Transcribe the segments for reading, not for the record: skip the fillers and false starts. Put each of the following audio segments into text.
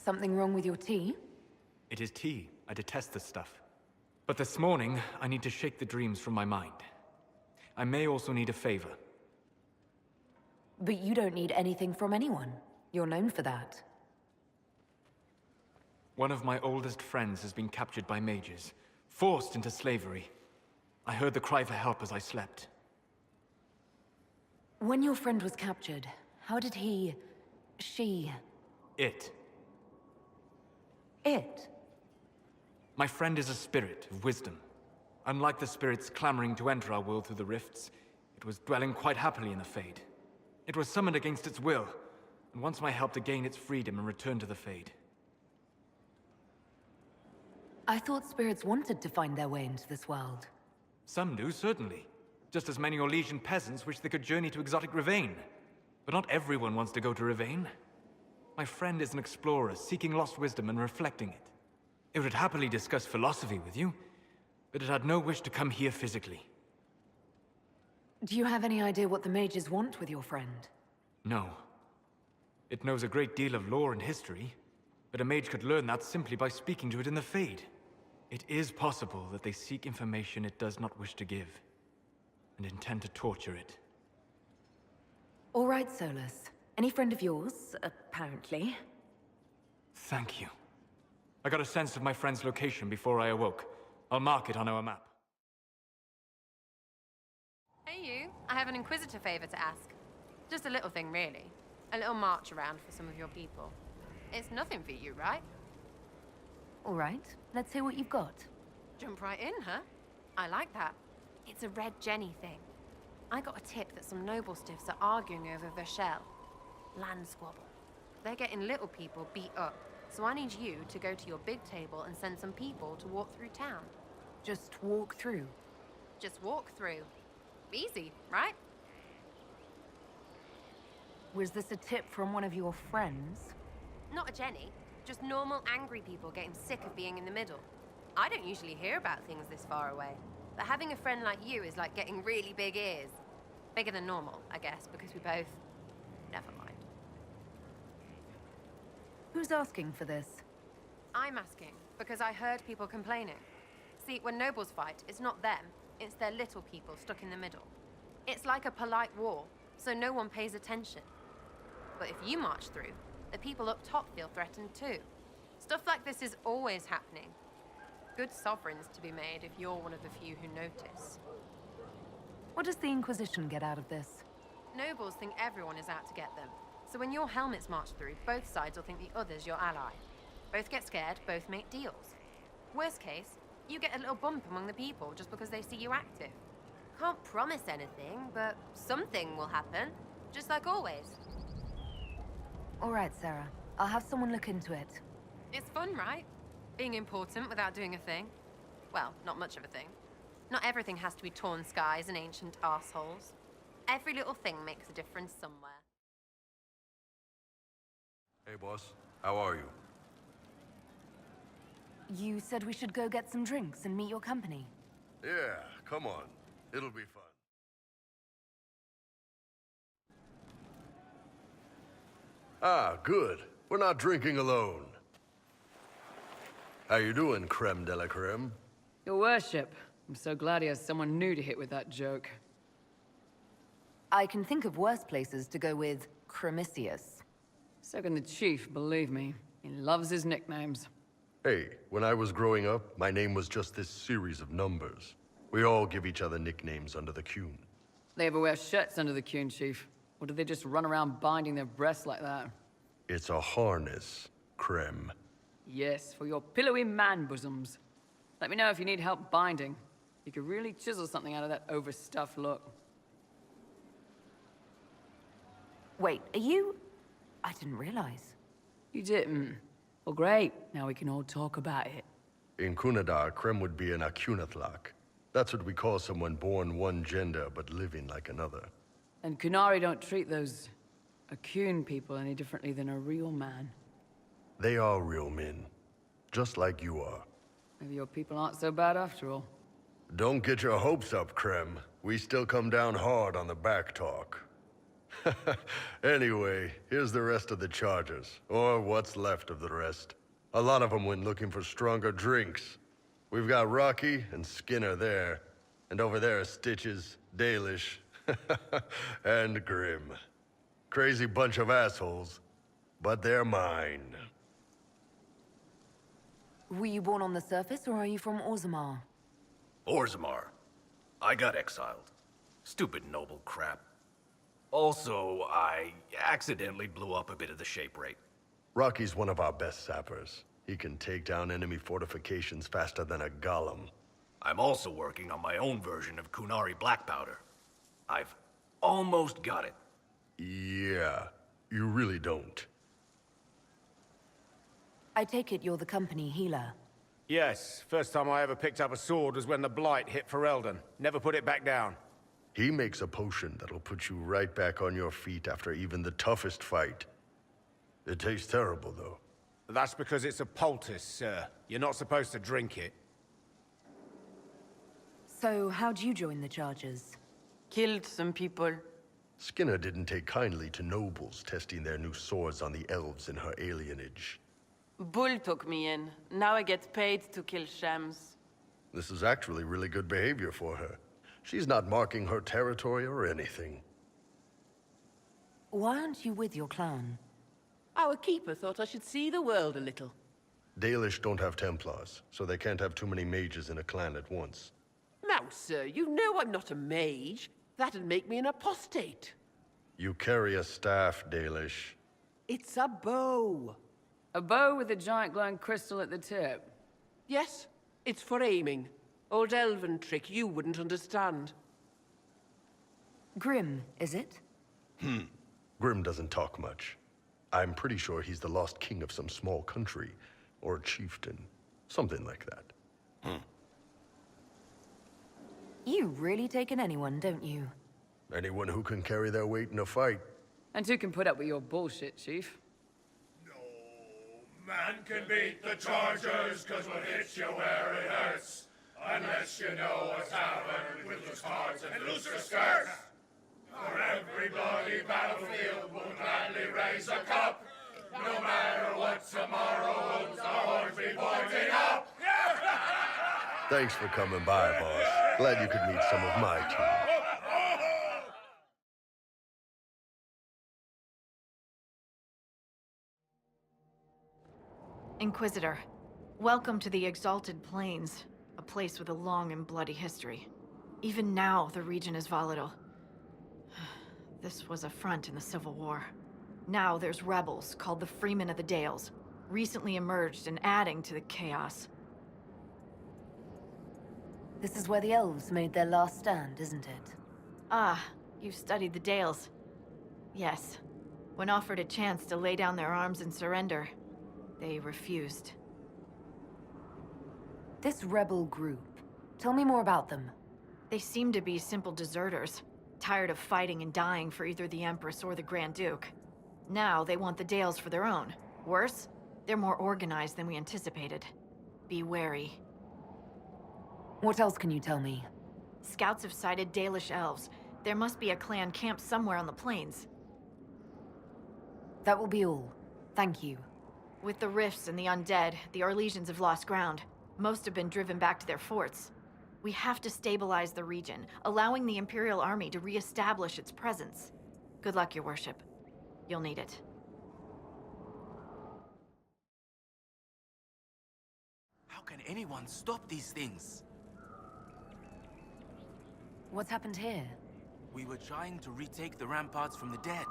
Something wrong with your tea? It is tea. I detest this stuff. But this morning, I need to shake the dreams from my mind. I may also need a favor. But you don't need anything from anyone. You're known for that. One of my oldest friends has been captured by mages, forced into slavery. I heard the cry for help as I slept. When your friend was captured, how did he... she... It. It? My friend is a spirit of wisdom. Unlike the spirits clamoring to enter our world through the rifts, it was dwelling quite happily in the Fade. It was summoned against its will, and wants my help to gain its freedom and return to the Fade. I thought spirits wanted to find their way into this world. Some do, certainly. Just as many Orlesian peasants wish they could journey to exotic Rivain. But not everyone wants to go to Rivain. My friend is an explorer, seeking lost wisdom and reflecting it. It would happily discuss philosophy with you, but it had no wish to come here physically. Do you have any idea what the mages want with your friend? No. It knows a great deal of lore and history, but a mage could learn that simply by speaking to it in the Fade. It is possible that they seek information it does not wish to give, and intend to torture it. All right, Solas. Any friend of yours, apparently. Thank you. I got a sense of my friend's location before I awoke. I'll mark it on our map. Hey you, I have an Inquisitor favor to ask. Just a little thing, really. A little march around for some of your people. It's nothing for you, right? All right, let's hear what you've got. Jump right in, huh? I like that. It's a Red Jenny thing. I got a tip that some noble stiffs are arguing over Verschel. Land squabble. They're getting little people beat up, so I need you to go to your big table and send some people to walk through town. Just walk through? Just walk through. Easy, right? Was this a tip from one of your friends? Not a Jenny. Just normal angry people getting sick of being in the middle. I don't usually hear about things this far away, but having a friend like you is like getting really big ears. Bigger than normal, I guess, because we both... Never mind. Who's asking for this? I'm asking, because I heard people complaining. See, when nobles fight, it's not them, it's their little people stuck in the middle. It's like a polite war, so no one pays attention. But if you march through, the people up top feel threatened too. Stuff like this is always happening. Good sovereigns to be made if you're one of the few who notice. What does the Inquisition get out of this? Nobles think everyone is out to get them. So when your helmets march through, both sides will think the other's your ally. Both get scared, both make deals. Worst case, you get a little bump among the people just because they see you active. Can't promise anything, but something will happen. Just like always. All right, Sarah. I'll have someone look into it. It's fun, right? Being important without doing a thing. Well, not much of a thing. Not everything has to be torn skies and ancient arseholes. Every little thing makes a difference somewhere. Hey, boss. How are you? You said we should go get some drinks and meet your company. Yeah, come on. It'll be fun. Ah, good. We're not drinking alone. How you doing, creme de la creme? Your worship. I'm so glad he has someone new to hit with that joke. I can think of worse places to go with Cremisius. So can the chief, believe me. He loves his nicknames. Hey, when I was growing up, my name was just this series of numbers. We all give each other nicknames under the Qun. They ever wear shirts under the Qun, chief? Or do they just run around binding their breasts like that? It's a harness, creme. Yes, for your pillowy man bosoms. Let me know if you need help binding. You could really chisel something out of that overstuffed look. Wait, are you... I didn't realize. You didn't? Well, great. Now we can all talk about it. In Kunadar, creme would be an Akunathlak. That's what we call someone born one gender but living like another. And Kunari don't treat those Akun people any differently than a real man. They are real men, just like you are. Maybe your people aren't so bad after all. Don't get your hopes up, creme. We still come down hard on the back talk. Anyway, here's the rest of the chargers, or what's left of the rest. A lot of them went looking for stronger drinks. We've got Rocky and Skinner there, and over there are Stitches, Dalish, and Grim. Crazy bunch of assholes, but they're mine. Were you born on the surface, or are you from Orzammar? Orzammar. I got exiled. Stupid noble crap. Also, I accidentally blew up a bit of the shape rate. Rocky's one of our best sappers. He can take down enemy fortifications faster than a golem. I'm also working on my own version of Kunari black powder. I've almost got it. Yeah, you really don't. I take it you're the company healer. Yes, first time I ever picked up a sword was when the Blight hit Ferelden. Never put it back down. He makes a potion that'll put you right back on your feet after even the toughest fight. It tastes terrible, though. That's because it's a poultice, sir. You're not supposed to drink it. So, how'd you join the Chargers? Killed some people. Skinner didn't take kindly to nobles testing their new swords on the elves in her alienage. Bull took me in. Now I get paid to kill shams. This is actually really good behavior for her. She's not marking her territory or anything. Why aren't you with your clan? Our keeper thought I should see the world a little. Dalish don't have Templars, so they can't have too many mages in a clan at once. Now, sir, you know I'm not a mage. That'd make me an apostate. You carry a staff, Dalish. It's a bow. A bow with a giant glowing crystal at the tip. Yes, it's for aiming. Old elven trick you wouldn't understand. Grim, is it? Grim doesn't talk much. I'm pretty sure he's the lost king of some small country, or a chieftain. Something like that. You really take in anyone, don't you? Anyone who can carry their weight in a fight. And who can put up with your bullshit, Chief? No man can beat the Chargers, cause we'll hit you where it hurts. Unless you know a tavern with loose cards and looser skirts. For every bloody battlefield will gladly raise a cup. No matter what tomorrow holds, the horns be pointing up. Thanks for coming by, boss. Glad you could meet some of my team. Inquisitor, welcome to the Exalted Plains, a place with a long and bloody history. Even now, the region is volatile. This was a front in the Civil War. Now there's rebels called the Freemen of the Dales, recently emerged and adding to the chaos. This is where the elves made their last stand, isn't it? Ah, you've studied the Dales. Yes. When offered a chance to lay down their arms and surrender, they refused. This rebel group, tell me more about them. They seem to be simple deserters, tired of fighting and dying for either the Empress or the Grand Duke. Now they want the Dales for their own. Worse, they're more organized than we anticipated. Be wary. What else can you tell me? Scouts have sighted Dalish elves. There must be a clan camped somewhere on the plains. That will be all. Thank you. With the rifts and the undead, the Orlesians have lost ground. Most have been driven back to their forts. We have to stabilize the region, allowing the Imperial Army to re-establish its presence. Good luck, Your Worship. You'll need it. How can anyone stop these things? What's happened here? We were trying to retake the ramparts from the dead.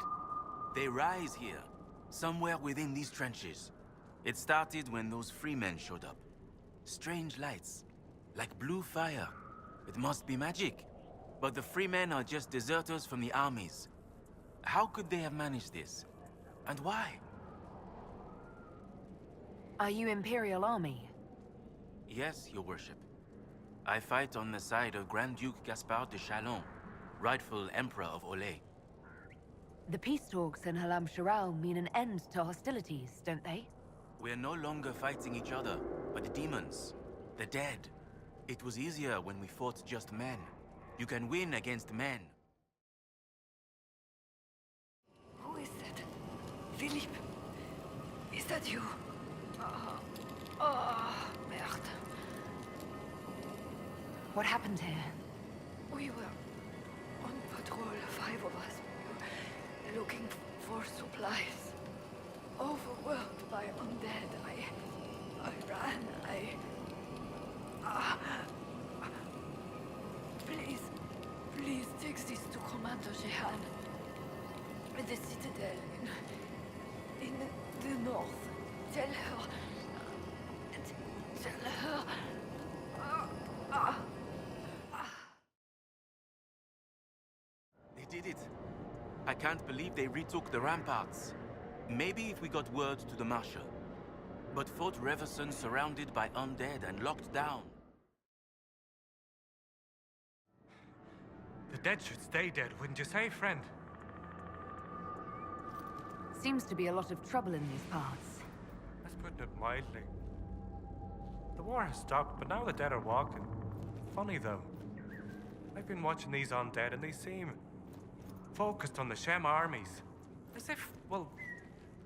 They rise here, somewhere within these trenches. It started when those freemen showed up. Strange lights, like blue fire. It must be magic. But the freemen are just deserters from the armies. How could they have managed this? And why? Are you Imperial Army? Yes, Your Worship. I fight on the side of Grand Duke Gaspard de Chalon, rightful Emperor of Olay. The peace talks in Halam Sharal mean an end to hostilities, don't they? We're no longer fighting each other, but the demons, the dead. It was easier when we fought just men. You can win against men. Philippe, is that you? Oh, merde. What happened here? We were on patrol, 5 of us. We were looking for supplies. Overwhelmed by undead. I ran. Please take this to Commander Jehan. At the Citadel in the north. Tell her. They did it. I can't believe they retook the ramparts. Maybe if we got word to the Marshal. But Fort Reverson surrounded by undead and locked down. The dead should stay dead, wouldn't you say, friend? Seems to be a lot of trouble in these parts. That's putting it mildly. The war has stopped, but now the dead are walking. Funny though. I've been watching these undead and they seem focused on the Shem armies. As if, well,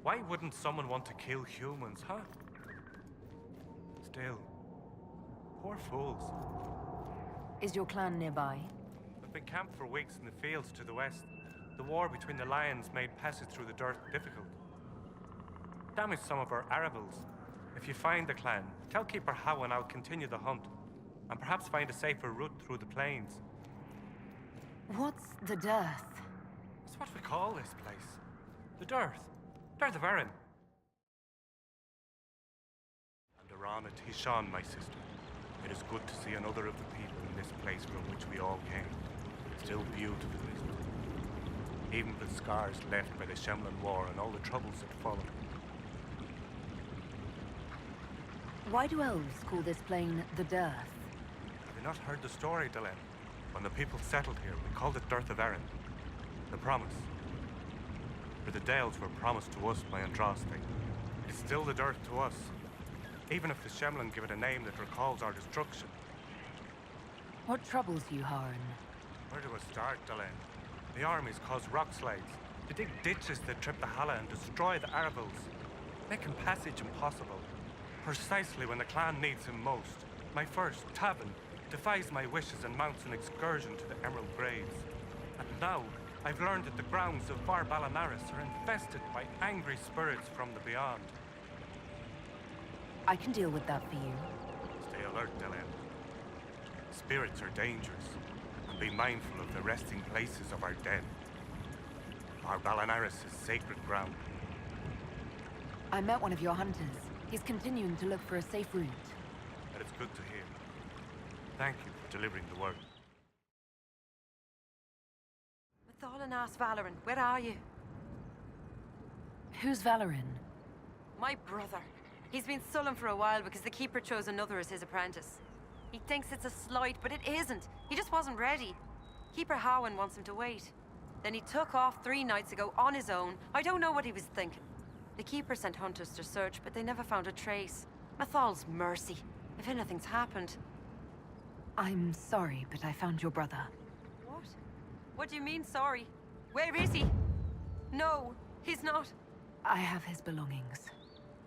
why wouldn't someone want to kill humans, huh? Still, poor fools. Is your clan nearby? I've been camped for weeks in the fields to the west. The war between the lions made passage through the dirt difficult. Damaged some of our arable. If you find the clan, tell Keeper How and I'll continue the hunt, and perhaps find a safer route through the plains. What's the dearth? That's what we call this place. The Dearth. Dearth of Erin. And Aran and Tishan, my sister. It is good to see another of the people in this place from which we all came. Still beautiful, isn't it? Even with scars left by the Shemlin War and all the troubles that followed. Why do elves call this plain the Dearth? Have you not heard the story, Delenn? When the people settled here, we called it Dearth of Erin. The promise. For the Dales were promised to us by Andraste. It's still the Dearth to us. Even if the Shemlin give it a name that recalls our destruction. What troubles you, Haran? Where do I start, Delenn? The armies cause rock slides. They dig ditches that trip the Halla and destroy the Arvils, making passage impossible. Precisely when the clan needs him most. My first, Tavin, defies my wishes and mounts an excursion to the Emerald Graves. And now, I've learned that the grounds of Var Balanaris are infested by angry spirits from the beyond. I can deal with that for you. Stay alert, Delenn. Spirits are dangerous, and be mindful of the resting places of our dead. Var Balanaris is sacred ground. I met one of your hunters. He's continuing to look for a safe route. That is good to hear. Thank you for delivering the word. Mathalan asked Valoran, where are you? Who's Valoran? My brother. He's been sullen for a while because the Keeper chose another as his apprentice. He thinks it's a slight, but it isn't. He just wasn't ready. Keeper Howan wants him to wait. Then he took off 3 nights ago on his own. I don't know what he was thinking. The Keeper sent hunters to search, but they never found a trace. Mathal's mercy, if anything's happened. I'm sorry, but I found your brother. What? What do you mean, sorry? Where is he? No, he's not. I have his belongings.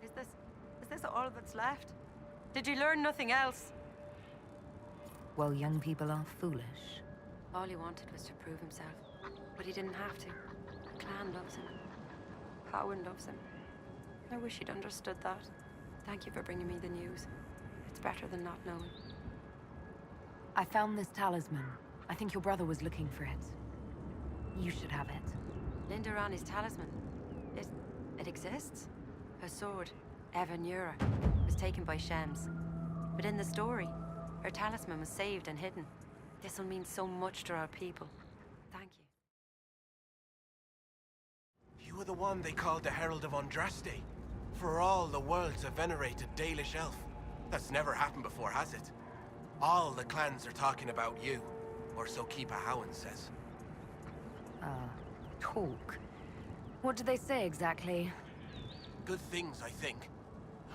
Is this all that's left? Did you learn nothing else? Well, young people are foolish. All he wanted was to prove himself. But he didn't have to. The clan loves him. Cowan loves him. I wish he'd understood that. Thank you for bringing me the news. It's better than not knowing. I found this talisman. I think your brother was looking for it. You should have it. Linda Rani's talisman. It exists? Her sword, Evanura, was taken by Shems. But in the story, her talisman was saved and hidden. This'll mean so much to our people. Thank you. You were the one they called the Herald of Andraste. For all the world's a venerated Dalish elf. That's never happened before, has it? All the clans are talking about you. Or so Keeper Howan says. Talk. What do they say exactly? Good things, I think.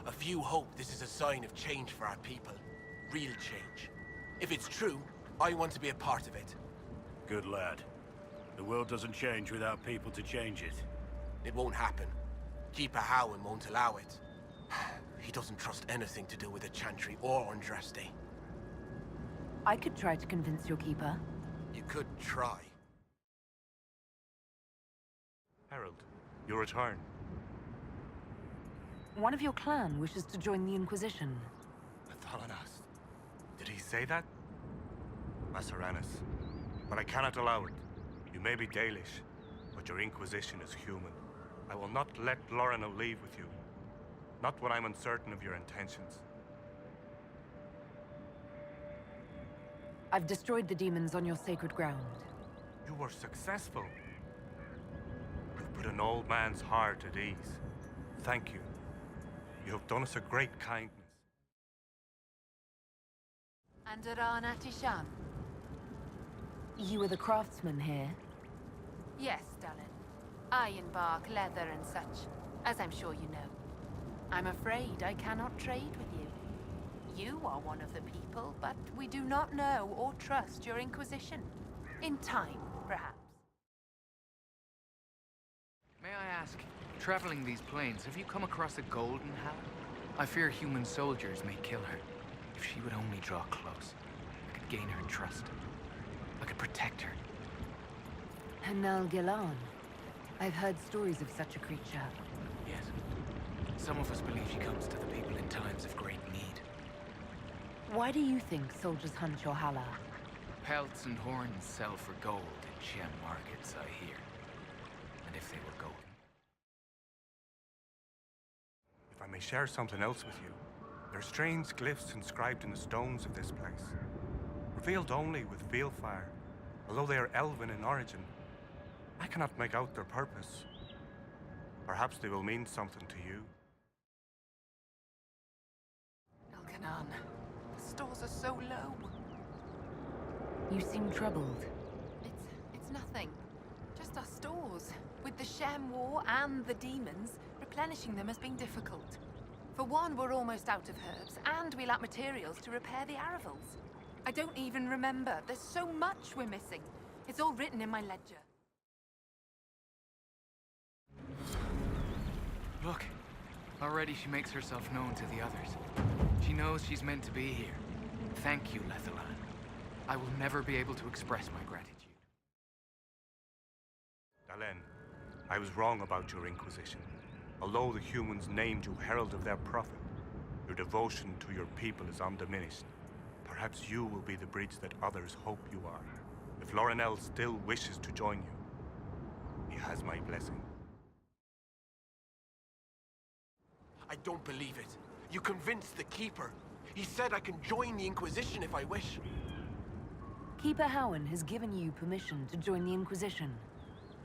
A few hope this is a sign of change for our people. Real change. If it's true, I want to be a part of it. Good lad. The world doesn't change without people to change it. It won't happen. Keeper Howin won't allow it. He doesn't trust anything to do with the Chantry or Andraste. I could try to convince your keeper. You could try. Herald, you return. One of your clan wishes to join the Inquisition. Athalanas. Did he say that? Masseranus. But I cannot allow it. You may be Dalish, but your Inquisition is human. I will not let Lorinel leave with you. Not when I'm uncertain of your intentions. I've destroyed the demons on your sacred ground. You were successful. You put an old man's heart at ease. Thank you. You have done us a great kindness. Andaran Atisham. You are the craftsman here? Yes, darling. Ironbark, leather and such, as I'm sure you know. I'm afraid I cannot trade with you. You are one of the people, but we do not know or trust your Inquisition. In time, perhaps. May I ask, traveling these plains, have you come across a golden Hal? I fear human soldiers may kill her. If she would only draw close, I could gain her trust. I could protect her. Hanal Gilan. I've heard stories of such a creature. Yes. Some of us believe she comes to the people in times of great need. Why do you think soldiers hunt your Hala? Pelts and horns sell for gold in gem markets, I hear. And if they were golden. If I may share something else with you, there are strange glyphs inscribed in the stones of this place. Revealed only with veil fire, although they are elven in origin. I cannot make out their purpose. Perhaps they will mean something to you. Elkanan, the stores are so low. You seem troubled. It's nothing. Just our stores. With the Shem War and the demons, replenishing them has been difficult. For one, we're almost out of herbs, and we lack materials to repair the Aravals. I don't even remember. There's so much we're missing. It's all written in my ledger. Look, already she makes herself known to the others. She knows she's meant to be here. Thank you, Lethalan. I will never be able to express my gratitude. Dalen, I was wrong about your Inquisition. Although the humans named you Herald of their Prophet, your devotion to your people is undiminished. Perhaps you will be the bridge that others hope you are. If Lorinel still wishes to join you, he has my blessing. I don't believe it. You convinced the Keeper. He said I can join the Inquisition if I wish. Keeper Howen has given you permission to join the Inquisition.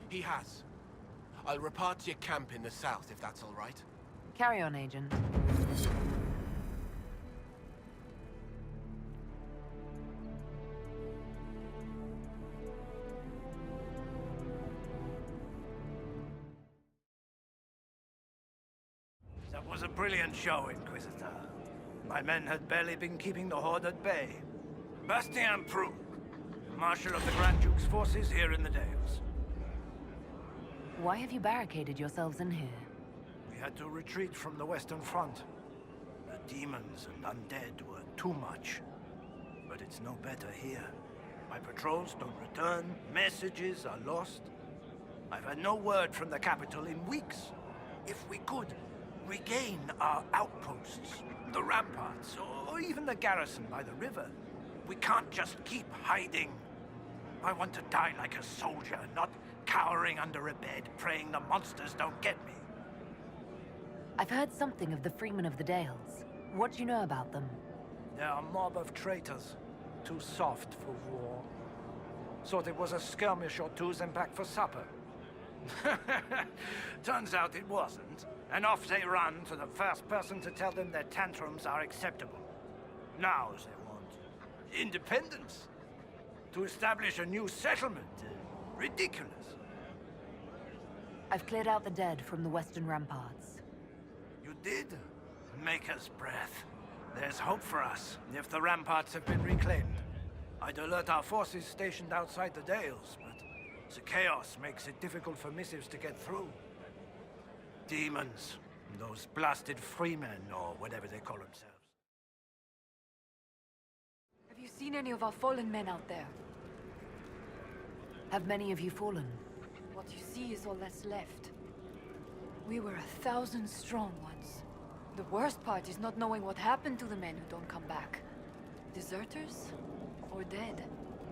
He has. I'll report to your camp in the south, if that's all right. Carry on, Agent. That was a brilliant show, Inquisitor. My men had barely been keeping the Horde at bay. Bastien Prou, Marshal of the Grand Duke's forces here in the Dales. Why have you barricaded yourselves in here? We had to retreat from the Western Front. The demons and undead were too much. But it's no better here. My patrols don't return, messages are lost. I've had no word from the capital in weeks. If we could regain our outposts, the ramparts, or even the garrison by the river, we can't just keep hiding. I want to die like a soldier, not cowering under a bed, praying the monsters don't get me. I've heard something of the Freemen of the Dales. What do you know about them? They're a mob of traitors. Too soft for war. Thought it was a skirmish or two's and back for supper. Turns out it wasn't. And off they run to the first person to tell them their tantrums are acceptable. Now they want independence. To establish a new settlement. Ridiculous. I've cleared out the dead from the western ramparts. You did? Maker's breath. There's hope for us, if the ramparts have been reclaimed. I'd alert our forces stationed outside the Dales, but the chaos makes it difficult for missives to get through. Demons. Those blasted freemen, or whatever they call themselves. Have you seen any of our fallen men out there? Have many of you fallen? What you see is all that's left. We were 1,000 strong once. The worst part is not knowing what happened to the men who don't come back. Deserters? Or dead?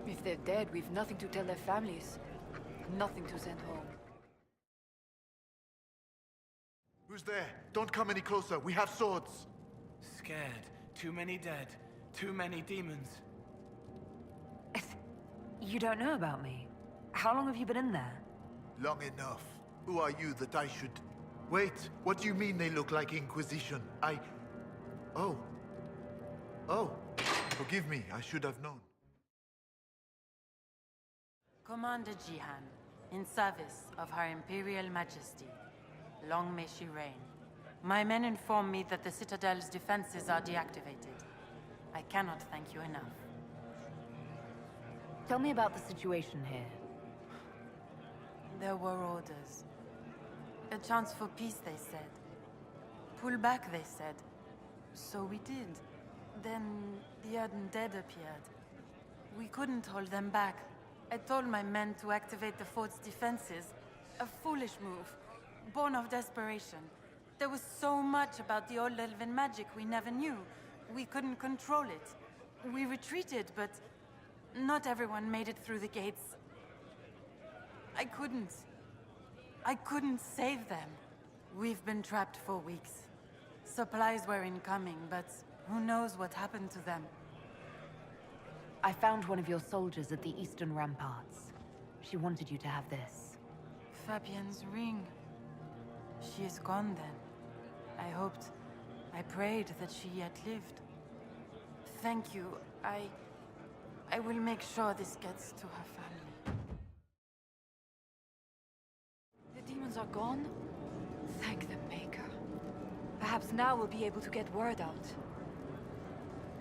If they're dead, we've nothing to tell their families. Nothing to send home. Who's there? Don't come any closer. We have swords. Scared. Too many dead. Too many demons. You don't know about me. How long have you been in there? Long enough. Who are you that I should... Wait, what do you mean they look like Inquisition? Oh. Forgive me, I should have known. Commander Jihan, in service of Her Imperial Majesty. Long may she reign. My men inform me that the Citadel's defenses are deactivated. I cannot thank you enough. Tell me about the situation here. There were orders. A chance for peace, they said. Pull back, they said. So we did. Then the undead appeared. We couldn't hold them back. I told my men to activate the fort's defenses. A foolish move, born of desperation. There was so much about the old elven magic we never knew. We couldn't control it. We retreated, but not everyone made it through the gates. I couldn't save them. We've been trapped for weeks. Supplies were incoming, but who knows what happened to them. I found one of your soldiers at the eastern ramparts. She wanted you to have this. Fabienne's ring. She is gone then. I prayed that she yet lived. Thank you. I will make sure this gets to her family. The demons are gone? Thank the Maker. Perhaps now we'll be able to get word out.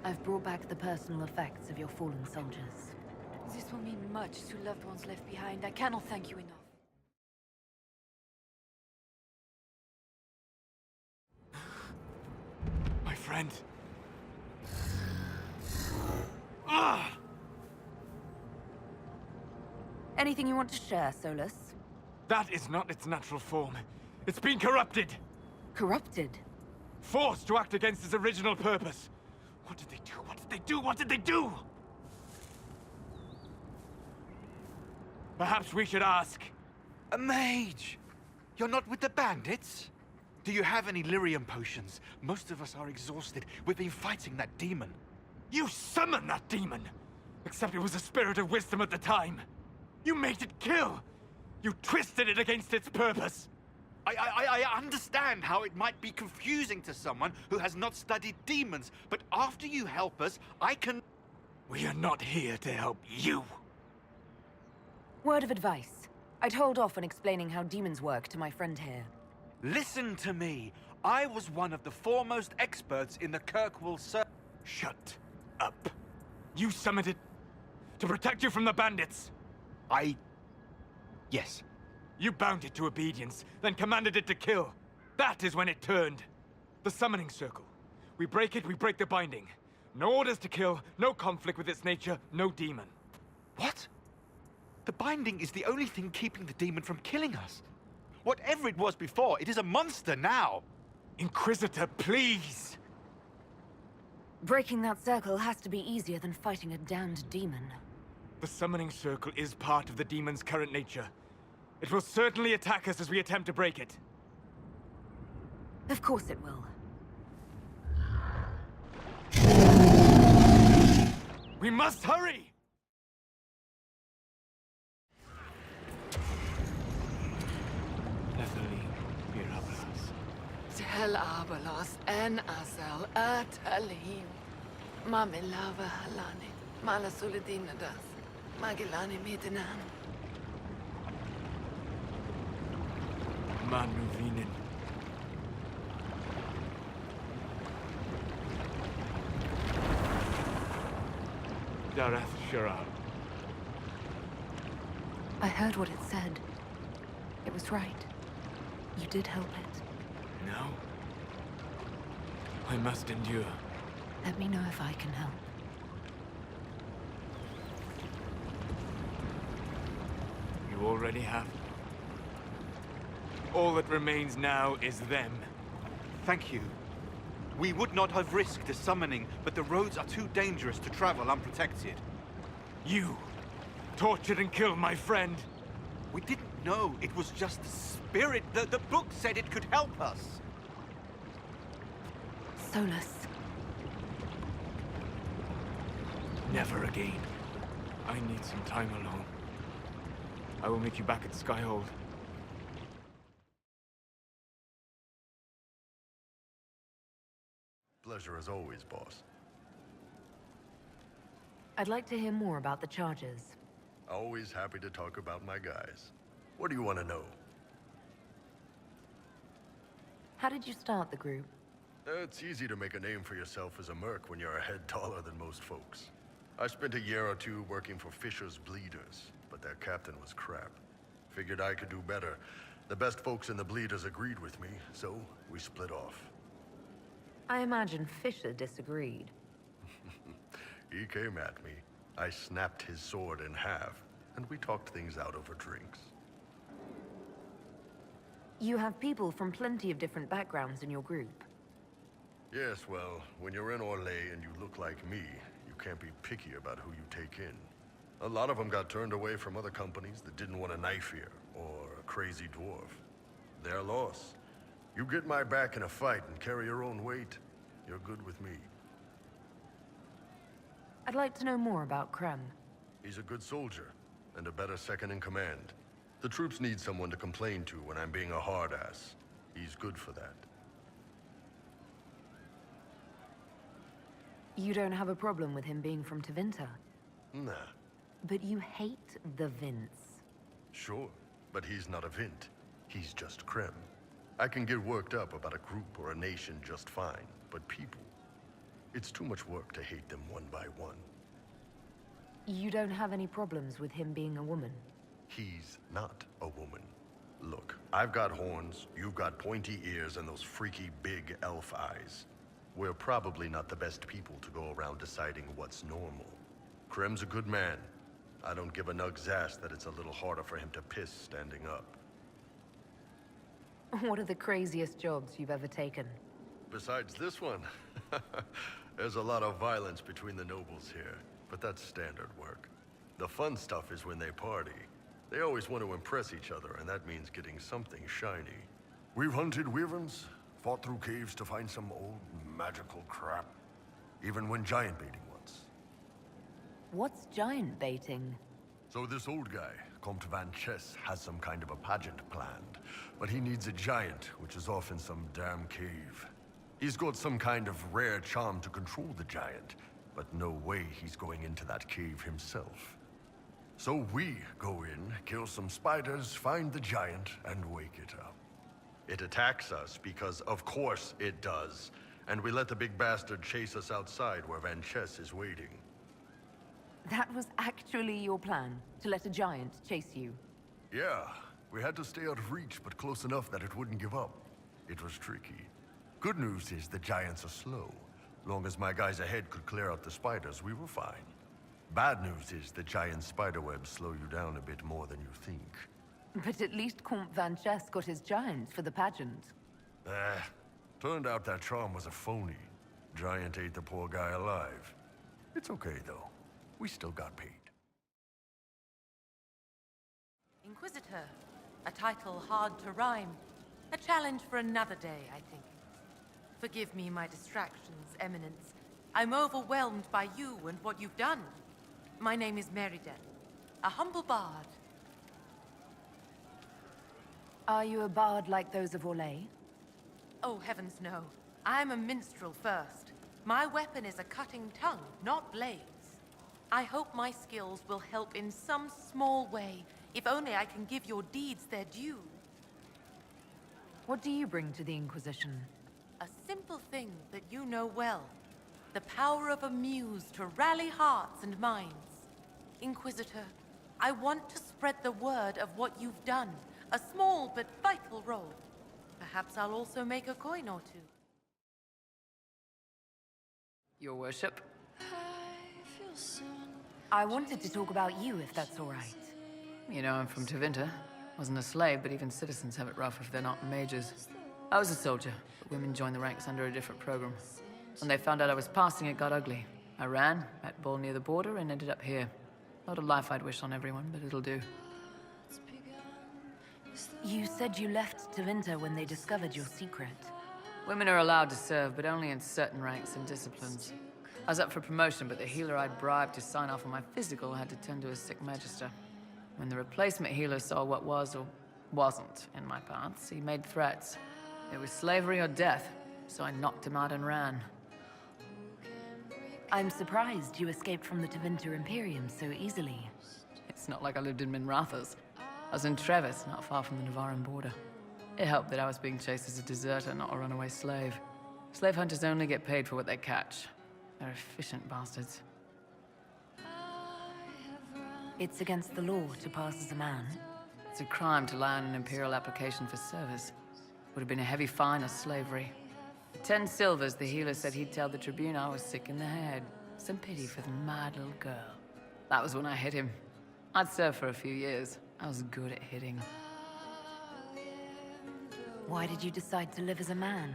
I've brought back the personal effects of your fallen soldiers. This will mean much to loved ones left behind. I cannot thank you enough. My friend. Ah! Anything you want to share, Solas? That is not its natural form. It's been corrupted. Corrupted? Forced to act against its original purpose. What did they do? What did they do? What did they do? Perhaps we should ask. A mage! You're not with the bandits? Do you have any lyrium potions? Most of us are exhausted. We've been fighting that demon. You summoned that demon! Except it was a spirit of wisdom at the time. You made it kill! You twisted it against its purpose! I understand how it might be confusing to someone who has not studied demons, but after you help us, I can... We are not here to help you. Word of advice. I'd hold off on explaining how demons work to my friend here. Listen to me. I was one of the foremost experts in the Kirkville Circle. Shut up. You summoned it to protect you from the bandits. Yes. You bound it to obedience, then commanded it to kill. That is when it turned. The summoning circle. We break it, we break the binding. No orders to kill, no conflict with its nature, no demon. What? The binding is the only thing keeping the demon from killing us. Whatever it was before, it is a monster now. Inquisitor, please! Breaking that circle has to be easier than fighting a damned demon. The summoning circle is part of the demon's current nature. It will certainly attack us as we attempt to break it. Of course it will. We must hurry! Tel Abalos en Asel Atalim. Mamilava Halani. Malasuladinadas. Magilani Midinan. Manuvinen. Darath Shara. I heard what it said. It was right. You did help it. Now, I must endure. Let me know if I can help. You already have. All that remains now is them. Thank you. We would not have risked a summoning, but the roads are too dangerous to travel unprotected. You tortured and killed my friend. We didn't know it was just the spirit. The book said it could help us. Solas. Never again. I need some time alone. I will meet you back at Skyhold. Pleasure as always, boss. I'd like to hear more about the charges. Always happy to talk about my guys. What do you want to know? How did you start the group? It's easy to make a name for yourself as a merc when you're a head taller than most folks. I spent a year or two working for Fisher's Bleeders, but their captain was crap. Figured I could do better. The best folks in the Bleeders agreed with me, so we split off. I imagine Fisher disagreed. He came at me. I snapped his sword in half, and we talked things out over drinks. You have people from plenty of different backgrounds in your group. Yes, well, when you're in Orlais and you look like me, you can't be picky about who you take in. A lot of them got turned away from other companies that didn't want a knife here, or a crazy dwarf. Their loss. You get my back in a fight and carry your own weight, you're good with me. I'd like to know more about Krem. He's a good soldier, and a better second-in-command. The troops need someone to complain to when I'm being a hard-ass. He's good for that. You don't have a problem with him being from Tevinter? Nah. But you hate the Vince. Sure, but he's not a Vint. He's just Krem. I can get worked up about a group or a nation just fine, but people... It's too much work to hate them one by one. You don't have any problems with him being a woman? He's not a woman. Look, I've got horns, you've got pointy ears, and those freaky big elf eyes. We're probably not the best people to go around deciding what's normal. Krem's a good man. I don't give a nug's ass that it's a little harder for him to piss standing up. What are the craziest jobs you've ever taken? Besides this one, there's a lot of violence between the nobles here, but that's standard work. The fun stuff is when they party. They always want to impress each other, and that means getting something shiny. We've hunted wyverns, fought through caves to find some old magical crap. Even went giant baiting once. What's giant baiting? So this old guy, Comte Van Chess, has some kind of a pageant planned. But he needs a giant, which is off in some damn cave. He's got some kind of rare charm to control the giant, but no way he's going into that cave himself. So we go in, kill some spiders, find the giant, and wake it up. It attacks us because, of course, it does. And we let the big bastard chase us outside where Van Chess is waiting. That was actually your plan, to let a giant chase you? Yeah, we had to stay out of reach, but close enough that it wouldn't give up. It was tricky. Good news is the giants are slow. Long as my guys ahead could clear out the spiders, we were fine. Bad news is the giant spiderwebs slow you down a bit more than you think. But at least Comte Van Chess got his giant for the pageant. Turned out that charm was a phony. Giant ate the poor guy alive. It's okay, though. We still got paid. Inquisitor. A title hard to rhyme. A challenge for another day, I think. Forgive me my distractions, Eminence. I'm overwhelmed by you and what you've done. My name is Meriden, a humble bard. Are you a bard like those of Orlais? Oh, heavens no. I'm a minstrel first. My weapon is a cutting tongue, not blades. I hope my skills will help in some small way, if only I can give your deeds their due. What do you bring to the Inquisition? A simple thing that you know well. The power of a muse to rally hearts and minds. Inquisitor, I want to spread the word of what you've done. A small but vital role. Perhaps I'll also make a coin or two. Your worship. I wanted to talk about you, if that's all right. You know, I'm from Tevinter. Wasn't a slave, but even citizens have it rough if they're not mages. I was a soldier, but women joined the ranks under a different program. When they found out I was passing, it got ugly. I ran, met Bull near the border, and ended up here. Not a life I'd wish on everyone, but it'll do. You said you left Tevinter when they discovered your secret. Women are allowed to serve, but only in certain ranks and disciplines. I was up for promotion, but the healer I'd bribed to sign off on my physical had to tend to a sick magister. When the replacement healer saw what was or wasn't in my paths, he made threats. It was slavery or death, so I knocked him out and ran. I'm surprised you escaped from the Tevinter Imperium so easily. It's not like I lived in Minrathas. I was in Trevis, not far from the Navarran border. It helped that I was being chased as a deserter, not a runaway slave. Slave hunters only get paid for what they catch. They're efficient bastards. It's against the law to pass as a man. It's a crime to lie on an imperial application for service. Would have been a heavy fine or slavery. For 10 silvers, the healer said he'd tell the Tribune I was sick in the head. Some pity for the mad little girl. That was when I hit him. I'd served for a few years. I was good at hitting. Why did you decide to live as a man?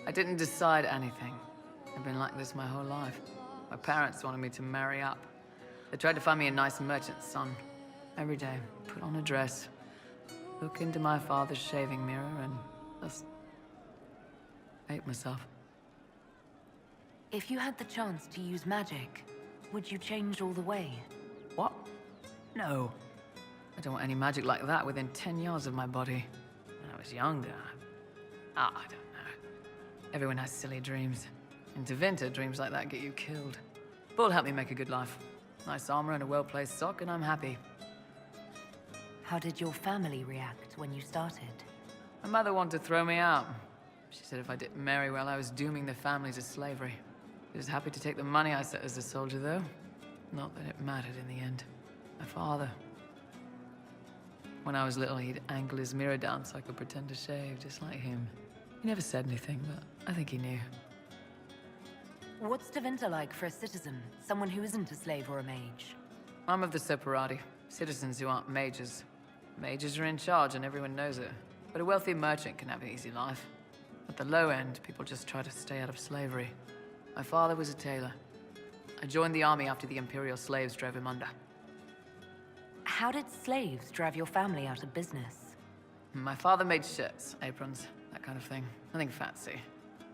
I didn't decide anything. I've been like this my whole life. My parents wanted me to marry up. They tried to find me a nice merchant's son. Every day, put on a dress, look into my father's shaving mirror, and just hate myself. If you had the chance to use magic, would you change all the way? What? No. I don't want any magic like that within 10 yards of my body. When I was younger, I don't know. Everyone has silly dreams. In Tevinter, dreams like that get you killed. Bull helped me make a good life. Nice armor and a well-placed sock, and I'm happy. How did your family react when you started? My mother wanted to throw me out. She said if I didn't marry well, I was dooming the family to slavery. She was happy to take the money I set as a soldier, though. Not that it mattered in the end. My father. When I was little, he'd angle his mirror down so I could pretend to shave, just like him. He never said anything, but I think he knew. What's Tevinter like for a citizen? Someone who isn't a slave or a mage? I'm of the Separati. Citizens who aren't mages. Mages are in charge and everyone knows it. But a wealthy merchant can have an easy life. At the low end, people just try to stay out of slavery. My father was a tailor. I joined the army after the Imperial slaves drove him under. How did slaves drive your family out of business? My father made shirts, aprons, that kind of thing. Nothing fancy.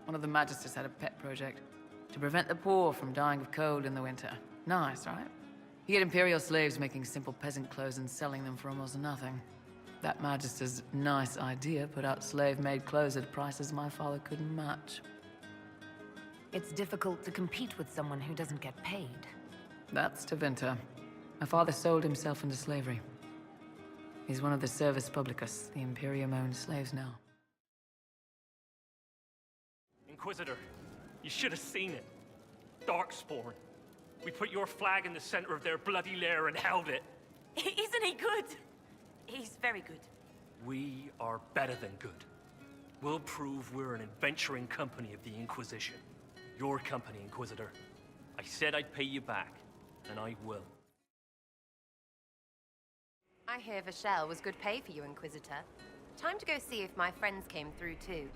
One of the magisters had a pet project. To prevent the poor from dying of cold in the winter. Nice, right? He had Imperial slaves making simple peasant clothes and selling them for almost nothing. That magister's nice idea put out slave-made clothes at prices my father couldn't match. It's difficult to compete with someone who doesn't get paid. That's Tevinter. My father sold himself into slavery. He's one of the Servus Publicus, the Imperium-owned slaves now. Inquisitor, you should have seen it. Darkspawn. We put your flag in the center of their bloody lair and held it. Isn't he good? He's very good. We are better than good. We'll prove we're an adventuring company of the Inquisition. Your company, Inquisitor. I said I'd pay you back, and I will. I hear Vashel was good pay for you, Inquisitor. Time to go see if my friends came through too.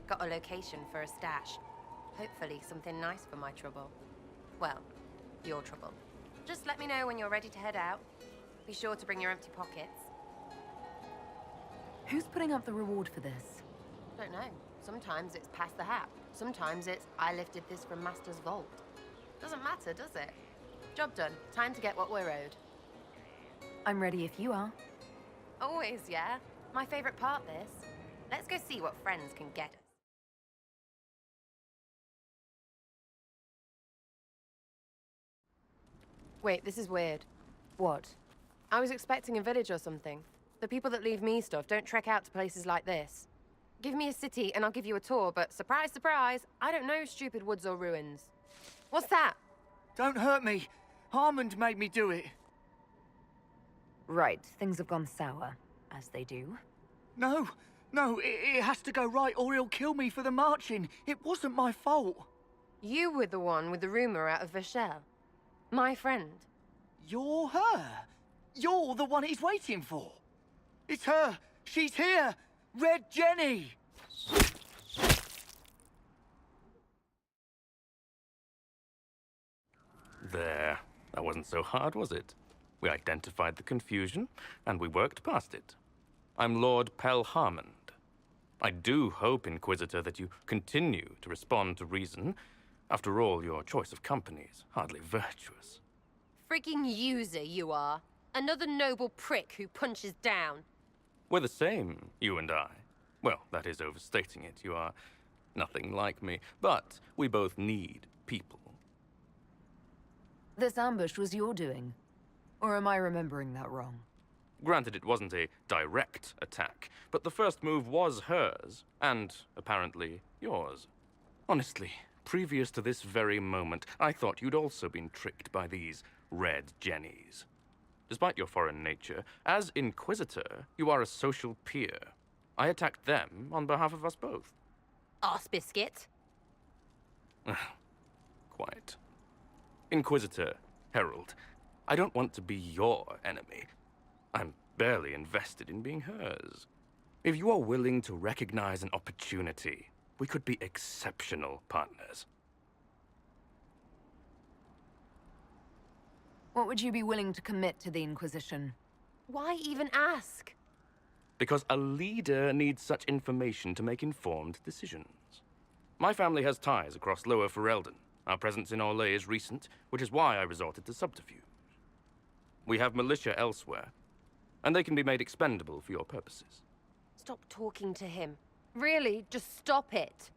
Got a location for a stash. Hopefully something nice for my trouble. Well, your trouble. Just let me know when you're ready to head out. Be sure to bring your empty pockets. Who's putting up the reward for this? Don't know. Sometimes it's pass the hat. Sometimes it's I lifted this from Master's vault. Doesn't matter, does it? Job done. Time to get what we're owed. I'm ready if you are. Always, yeah. My favorite part, this. Let's go see what friends can get us. Wait, this is weird. What? I was expecting a village or something. The people that leave me stuff don't trek out to places like this. Give me a city and I'll give you a tour, but surprise, surprise, I don't know stupid woods or ruins. What's that? Don't hurt me. Harmond made me do it. Right, things have gone sour, as they do. No, No, it has to go right or he'll kill me for the marching. It wasn't my fault. You were the one with the rumor out of Vachel. My friend. You're her. You're the one he's waiting for. It's her. She's here. Red Jenny. There. That wasn't so hard, was it? We identified the confusion, and we worked past it. I'm Lord Pelharmond. I do hope, Inquisitor, that you continue to respond to reason. After all, your choice of company is hardly virtuous. Freaking user, you are. Another noble prick who punches down. We're the same, you and I. Well, that is overstating it. You are nothing like me. But we both need people. This ambush was your doing. Or am I remembering that wrong? Granted, it wasn't a direct attack, but the first move was hers, and apparently yours. Honestly, previous to this very moment, I thought you'd also been tricked by these Red Jennies. Despite your foreign nature, as Inquisitor, you are a social peer. I attacked them on behalf of us both. Arse biscuit. Quite. Inquisitor, Herald, I don't want to be your enemy. I'm barely invested in being hers. If you are willing to recognize an opportunity, we could be exceptional partners. What would you be willing to commit to the Inquisition? Why even ask? Because a leader needs such information to make informed decisions. My family has ties across Lower Ferelden. Our presence in Orlais is recent, which is why I resorted to subterfuge. We have militia elsewhere, and they can be made expendable for your purposes. Stop talking to him. Really, just stop it.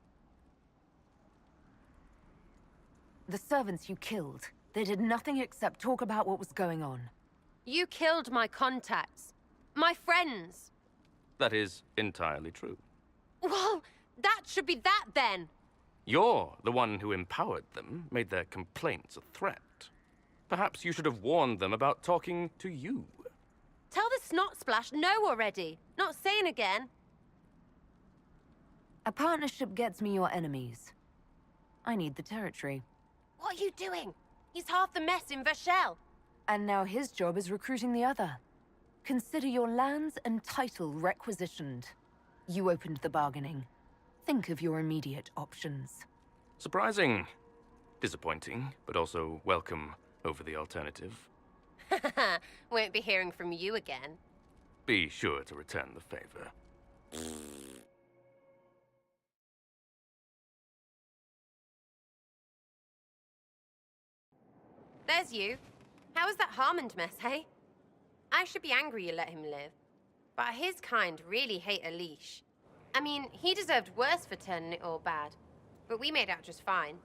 The servants you killed, they did nothing except talk about what was going on. You killed my contacts. My friends. That is entirely true. Well, that should be that then. You're the one who empowered them, made their complaints a threat. Perhaps you should have warned them about talking to you. Tell the snot splash no already. Not saying again. A partnership gets me your enemies. I need the territory. What are you doing? He's half the mess in Vachel. And now his job is recruiting the other. Consider your lands and title requisitioned. You opened the bargaining. Think of your immediate options. Surprising. Disappointing, but also welcome over the alternative. Won't be hearing from you again. Be sure to return the favor. There's you. How was that Harmond mess, hey? I should be angry you let him live. But his kind really hate a leash. I mean, he deserved worse for turning it all bad. But we made out just fine.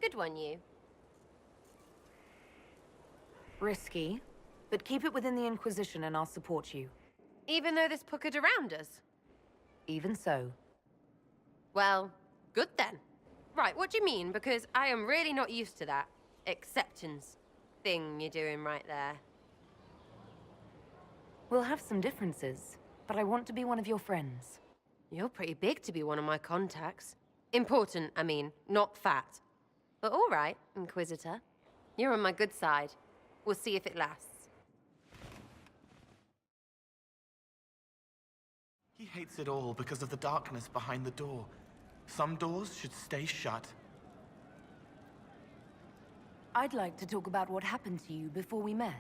Good one, you. Risky, but keep it within the Inquisition and I'll support you. Even though there's puckered around us? Even so. Well, good then. Right, what do you mean? Because I am really not used to that acceptance thing you're doing right there. We'll have some differences, but I want to be one of your friends. You're pretty big to be one of my contacts. Important, I mean, not fat. But all right, Inquisitor. You're on my good side. We'll see if it lasts. He hates it all because of the darkness behind the door. Some doors should stay shut. I'd like to talk about what happened to you before we met.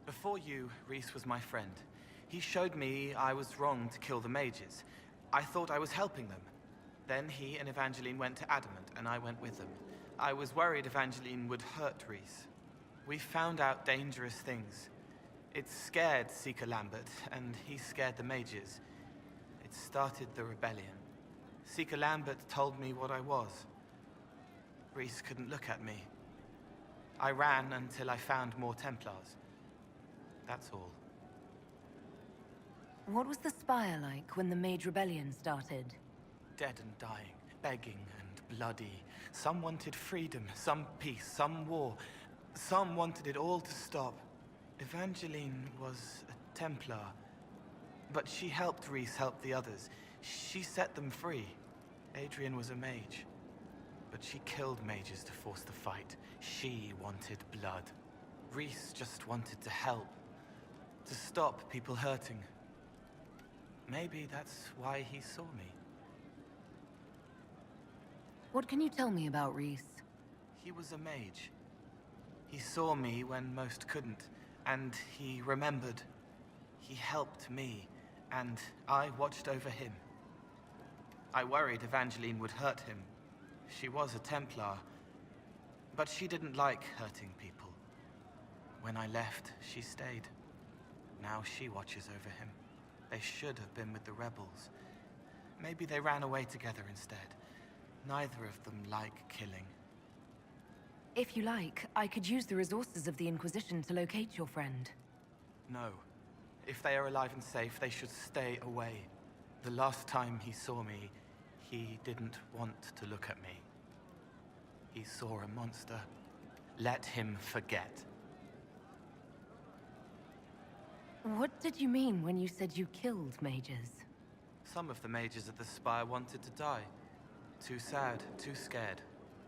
Before you, Rhys was my friend. He showed me I was wrong to kill the mages. I thought I was helping them. Then he and Evangeline went to Adamant, and I went with them. I was worried Evangeline would hurt Rhys. We found out dangerous things. It scared Seeker Lambert, and he scared the mages. It started the rebellion. Seeker Lambert told me what I was. Rhys couldn't look at me. I ran until I found more Templars. That's all. What was the Spire like when the Mage Rebellion started? Dead and dying, begging and bloody. Some wanted freedom, some peace, some war. Some wanted it all to stop. Evangeline was a Templar. But she helped Reese help the others. She set them free. Adrian was a mage. But she killed mages to force the fight. She wanted blood. Reese just wanted to help. To stop people hurting. Maybe that's why he saw me. What can you tell me about Reese? He was a mage. He saw me when most couldn't, and he remembered. He helped me, and I watched over him. I worried Evangeline would hurt him. She was a Templar, but she didn't like hurting people. When I left, she stayed. Now she watches over him. They should have been with the rebels. Maybe they ran away together instead. Neither of them like killing. If you like, I could use the resources of the Inquisition to locate your friend. No. If they are alive and safe, they should stay away. The last time he saw me, he didn't want to look at me. He saw a monster. Let him forget. What did you mean when you said you killed mages? Some of the mages at the Spire wanted to die. Too sad, too scared,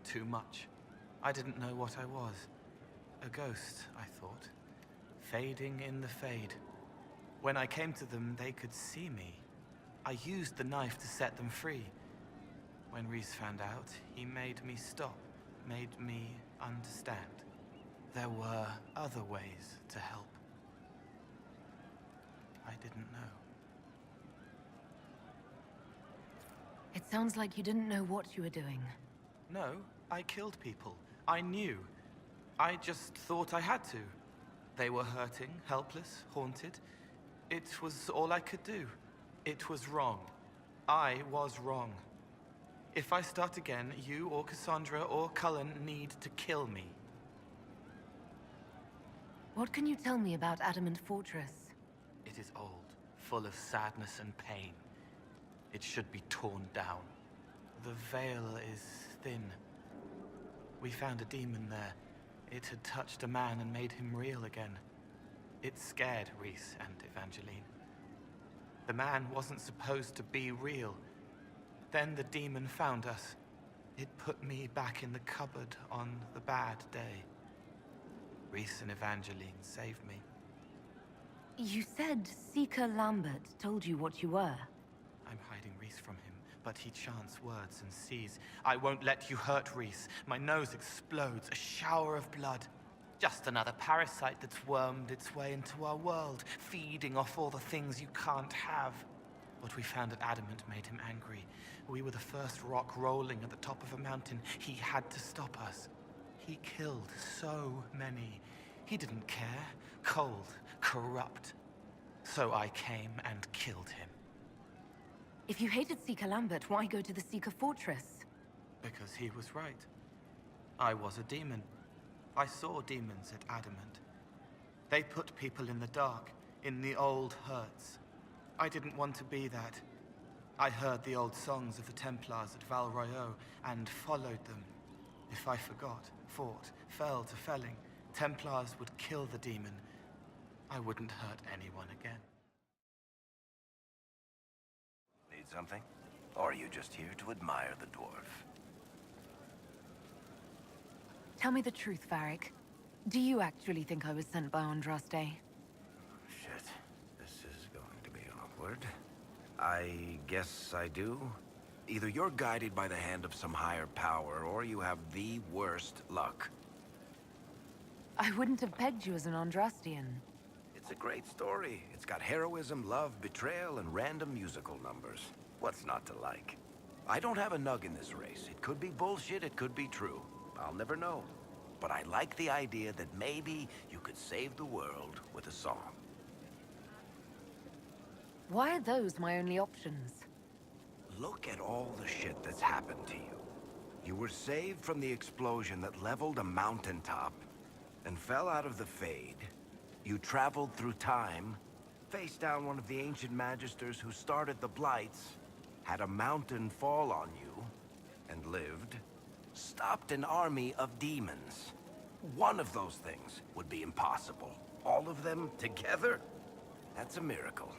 too much. I didn't know what I was. A ghost, I thought. Fading in the fade. When I came to them, they could see me. I used the knife to set them free. When Reese found out, he made me stop, made me understand. There were other ways to help. I didn't know. It sounds like you didn't know what you were doing. No, I killed people. I knew. I just thought I had to. They were hurting, helpless, haunted. It was all I could do. It was wrong. I was wrong. If I start again, you or Cassandra or Cullen need to kill me. What can you tell me about Adamant Fortress? It is old, full of sadness and pain. It should be torn down. The veil is thin. We found a demon there. It had touched a man and made him real again. It scared Reese and Evangeline. The man wasn't supposed to be real. Then the demon found us. It put me back in the cupboard on the bad day. Reese and Evangeline saved me. You said Seeker Lambert told you what you were. I'm hiding Reese from him, but he chants words and sees. I won't let you hurt Reese. My nose explodes, a shower of blood. Just another parasite that's wormed its way into our world, feeding off all the things you can't have. What we found at Adamant made him angry. We were the first rock rolling at the top of a mountain. He had to stop us. He killed so many. He didn't care. Cold, corrupt. So I came and killed him. If you hated Seeker Lambert, why go to the Seeker Fortress? Because he was right. I was a demon. I saw demons at Adamant. They put people in the dark, in the old hurts. I didn't want to be that. I heard the old songs of the Templars at Val Royeaux and followed them. If I forgot, fought, fell to felling, Templars would kill the demon. I wouldn't hurt anyone again. Need something? Or are you just here to admire the dwarf? Tell me the truth, Varric. Do you actually think I was sent by Andraste? Shit. This is going to be awkward. I guess I do. Either you're guided by the hand of some higher power, or you have the worst luck. I wouldn't have pegged you as an Andrastian. It's a great story. It's got heroism, love, betrayal, and random musical numbers. What's not to like? I don't have a nug in this race. It could be bullshit, it could be true. I'll never know. But I like the idea that maybe you could save the world with a song. Why are those my only options? Look at all the shit that's happened to you. You were saved from the explosion that leveled a mountaintop and fell out of the Fade. You traveled through time, faced down one of the ancient magisters who started the Blights, had a mountain fall on you, and lived, stopped an army of demons. One of those things would be impossible. All of them together? That's a miracle.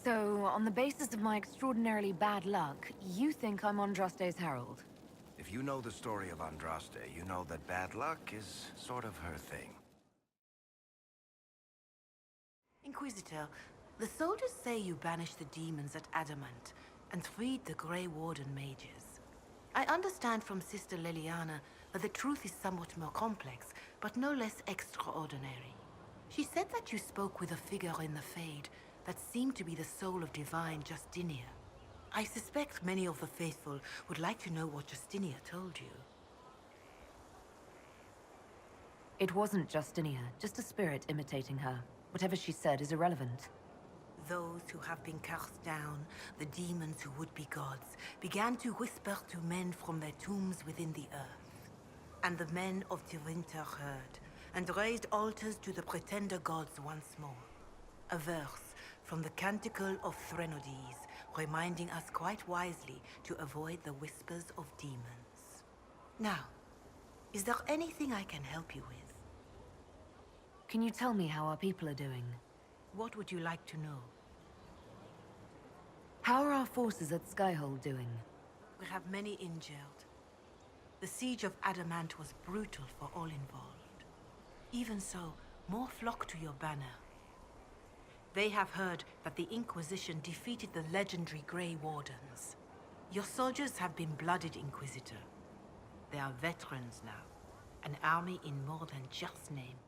So, on the basis of my extraordinarily bad luck, you think I'm Andraste's herald? If you know the story of Andraste, you know that bad luck is sort of her thing. Inquisitor, the soldiers say you banished the demons at Adamant and freed the Grey Warden mages. I understand from Sister Liliana that the truth is somewhat more complex, but no less extraordinary. She said that you spoke with a figure in the Fade that seemed to be the soul of divine Justinia. I suspect many of the faithful would like to know what Justinia told you. It wasn't Justinia, just a spirit imitating her. Whatever she said is irrelevant. Those who have been cast down, the demons who would be gods, began to whisper to men from their tombs within the earth. And the men of Tevinter heard, and raised altars to the pretender gods once more. A verse from the Canticle of Threnodies, reminding us quite wisely to avoid the whispers of demons. Now, is there anything I can help you with? Can you tell me how our people are doing? What would you like to know? How are our forces at Skyhold doing? We have many injured. The siege of Adamant was brutal for all involved. Even so, more flock to your banner. They have heard that the Inquisition defeated the legendary Grey Wardens. Your soldiers have been blooded, Inquisitor. They are veterans now. An army in more than just name.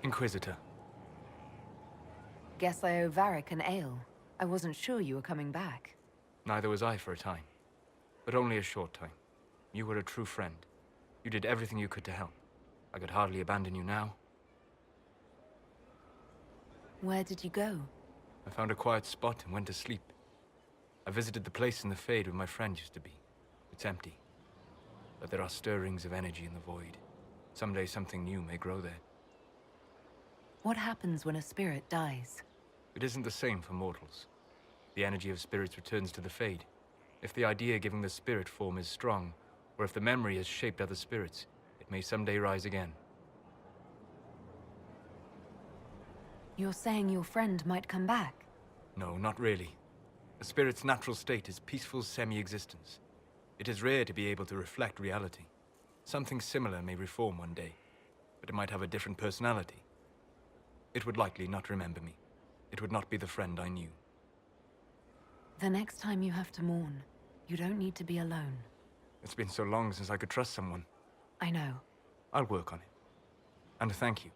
Inquisitor. Guess I owe Varric an ale. I wasn't sure you were coming back. Neither was I for a time. But only a short time. You were a true friend. You did everything you could to help. I could hardly abandon you now. Where did you go? I found a quiet spot and went to sleep. I visited the place in the Fade where my friend used to be. It's empty. But there are stirrings of energy in the void. Someday something new may grow there. What happens when a spirit dies? It isn't the same for mortals. The energy of spirits returns to the Fade. If the idea giving the spirit form is strong, or if the memory has shaped other spirits, it may someday rise again. You're saying your friend might come back? No, not really. A spirit's natural state is peaceful semi-existence. It is rare to be able to reflect reality. Something similar may reform one day, but it might have a different personality. It would likely not remember me. It would not be the friend I knew. The next time you have to mourn, you don't need to be alone. It's been so long since I could trust someone. I know. I'll work on it. And thank you.